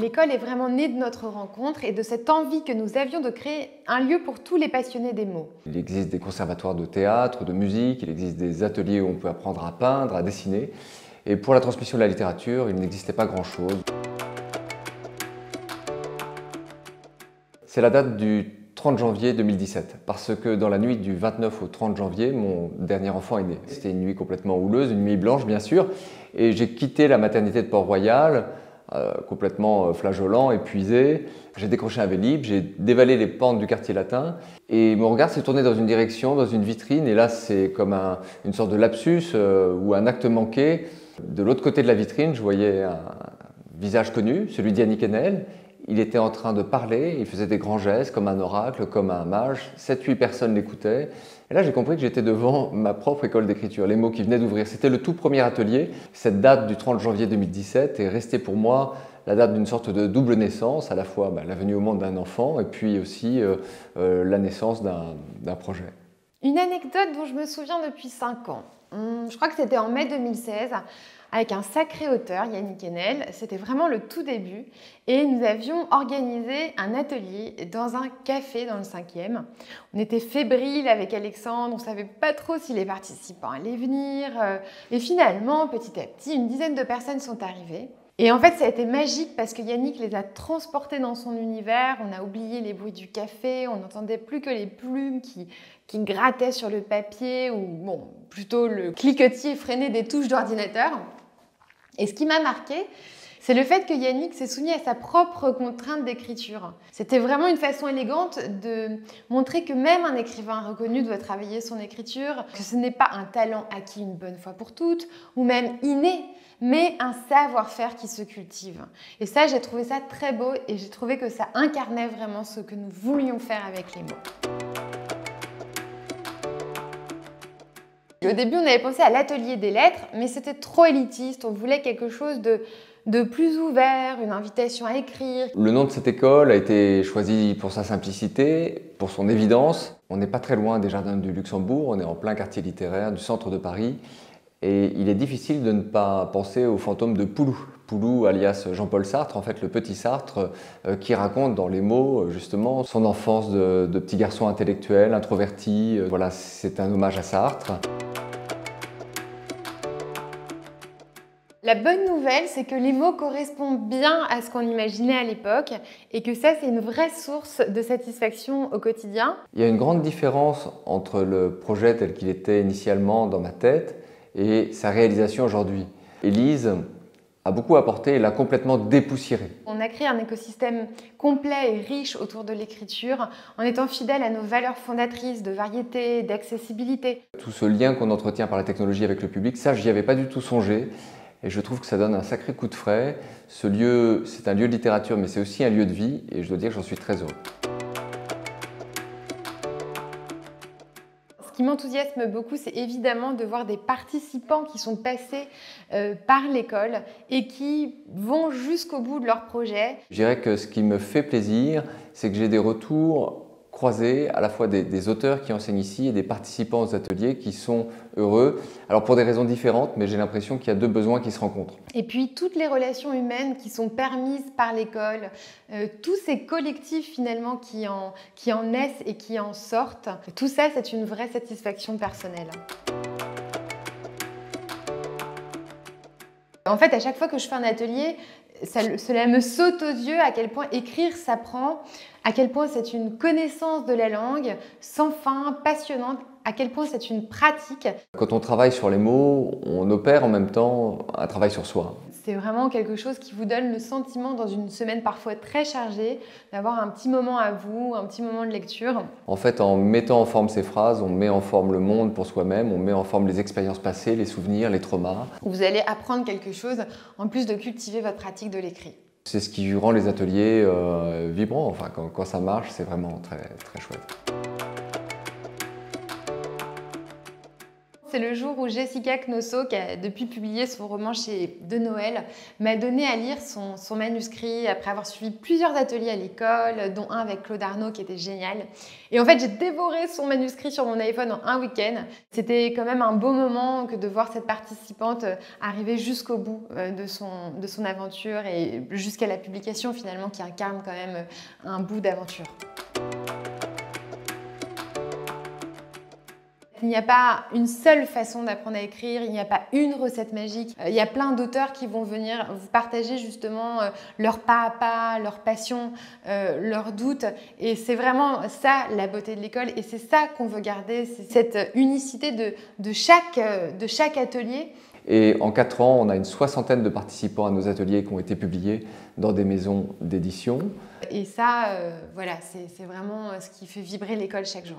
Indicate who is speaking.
Speaker 1: L'école est vraiment née de notre rencontre et de cette envie que nous avions de créer un lieu pour tous les passionnés des mots.
Speaker 2: Il existe des conservatoires de théâtre, de musique, il existe des ateliers où on peut apprendre à peindre, à dessiner. Et pour la transmission de la littérature, il n'existait pas grand-chose. C'est la date du 30 janvier 2017, parce que dans la nuit du 29 au 30 janvier, mon dernier enfant est né. C'était une nuit complètement houleuse, une nuit blanche bien sûr, et j'ai quitté la maternité de Port-Royal, complètement flageolant, épuisé. J'ai décroché un Vélib, j'ai dévalé les pentes du quartier latin, et mon regard s'est tourné dans une direction, dans une vitrine, et là c'est comme une sorte de lapsus ou un acte manqué. De l'autre côté de la vitrine, je voyais un visage connu, celui d'Yannick Enel. Il était en train de parler, il faisait des grands gestes comme un oracle, comme un mage. 7-8 personnes l'écoutaient. Et là, j'ai compris que j'étais devant ma propre école d'écriture, les mots qui venaient d'ouvrir. C'était le tout premier atelier. Cette date du 30 janvier 2017 est restée pour moi la date d'une sorte de double naissance, à la fois la venue au monde d'un enfant et puis aussi la naissance d'un projet.
Speaker 1: Une anecdote dont je me souviens depuis 5 ans. Je crois que c'était en mai 2016. Avec un sacré auteur, Yannick Enel. C'était vraiment le tout début. Et nous avions organisé un atelier dans un café dans le 5e. On était fébriles avec Alexandre, on ne savait pas trop si les participants allaient venir. Et finalement, petit à petit, une dizaine de personnes sont arrivées. Et en fait, ça a été magique parce que Yannick les a transportés dans son univers. On a oublié les bruits du café, on n'entendait plus que les plumes qui grattaient sur le papier ou bon, plutôt le cliquetis effréné des touches d'ordinateur. Et ce qui m'a marqué, c'est le fait que Yannick s'est soumis à sa propre contrainte d'écriture. C'était vraiment une façon élégante de montrer que même un écrivain reconnu doit travailler son écriture, que ce n'est pas un talent acquis une bonne fois pour toutes, ou même inné, mais un savoir-faire qui se cultive. Et ça, j'ai trouvé ça très beau et j'ai trouvé que ça incarnait vraiment ce que nous voulions faire avec les mots. Au début, on avait pensé à l'atelier des lettres, mais c'était trop élitiste. On voulait quelque chose de plus ouvert, une invitation à écrire.
Speaker 2: Le nom de cette école a été choisi pour sa simplicité, pour son évidence. On n'est pas très loin des Jardins du Luxembourg, on est en plein quartier littéraire du centre de Paris. Et il est difficile de ne pas penser au fantôme de Poulou. Poulou, alias Jean-Paul Sartre, en fait le petit Sartre, qui raconte dans les mots justement son enfance de petit garçon intellectuel, introverti. Voilà, c'est un hommage à Sartre.
Speaker 1: La bonne nouvelle, c'est que les mots correspondent bien à ce qu'on imaginait à l'époque et que ça, c'est une vraie source de satisfaction au quotidien.
Speaker 2: Il y a une grande différence entre le projet tel qu'il était initialement dans ma tête et sa réalisation aujourd'hui. Élise a beaucoup apporté et l'a complètement dépoussiéré.
Speaker 1: On a créé un écosystème complet et riche autour de l'écriture en étant fidèle à nos valeurs fondatrices de variété, d'accessibilité.
Speaker 2: Tout ce lien qu'on entretient par la technologie avec le public, ça, j'y avais pas du tout songé. Et je trouve que ça donne un sacré coup de frais. Ce lieu, c'est un lieu de littérature, mais c'est aussi un lieu de vie. Et je dois dire que j'en suis très heureux.
Speaker 1: Ce qui m'enthousiasme beaucoup, c'est évidemment de voir des participants qui sont passés par l'école et qui vont jusqu'au bout de leur projet.
Speaker 2: Je dirais que ce qui me fait plaisir, c'est que j'ai des retours croisés, à la fois des auteurs qui enseignent ici et des participants aux ateliers qui sont heureux. Alors pour des raisons différentes, mais j'ai l'impression qu'il y a deux besoins qui se rencontrent.
Speaker 1: Et puis toutes les relations humaines qui sont permises par l'école, tous ces collectifs finalement qui en naissent et qui en sortent, tout ça c'est une vraie satisfaction personnelle. En fait, à chaque fois que je fais un atelier, cela me saute aux yeux à quel point écrire s'apprend, à quel point c'est une connaissance de la langue sans fin, passionnante, à quel point c'est une pratique.
Speaker 2: Quand on travaille sur les mots, on opère en même temps un travail sur soi.
Speaker 1: C'est vraiment quelque chose qui vous donne le sentiment, dans une semaine parfois très chargée, d'avoir un petit moment à vous, un petit moment de lecture.
Speaker 2: En fait, en mettant en forme ces phrases, on met en forme le monde pour soi-même, on met en forme les expériences passées, les souvenirs, les traumas.
Speaker 1: Vous allez apprendre quelque chose, en plus de cultiver votre pratique de l'écrit.
Speaker 2: C'est ce qui rend les ateliers vibrants. Enfin, quand ça marche, c'est vraiment très, très chouette.
Speaker 1: Il C'est le jour où Jessica Knosso, qui a depuis publié son roman chez De Noël, m'a donné à lire son manuscrit après avoir suivi plusieurs ateliers à l'école, dont un avec Claude Arnaud qui était génial. Et en fait, j'ai dévoré son manuscrit sur mon iPhone en un week-end. C'était quand même un beau moment que de voir cette participante arriver jusqu'au bout de son aventure et jusqu'à la publication finalement qui incarne quand même un bout d'aventure. Il n'y a pas une seule façon d'apprendre à écrire, il n'y a pas une recette magique. Il y a plein d'auteurs qui vont venir vous partager justement leur pas à pas, leur passion, leurs doutes. Et c'est vraiment ça la beauté de l'école et c'est ça qu'on veut garder, c'est cette unicité de chaque atelier.
Speaker 2: Et en 4 ans, on a une 60aine de participants à nos ateliers qui ont été publiés dans des maisons d'édition.
Speaker 1: Et ça, voilà, c'est vraiment ce qui fait vibrer l'école chaque jour.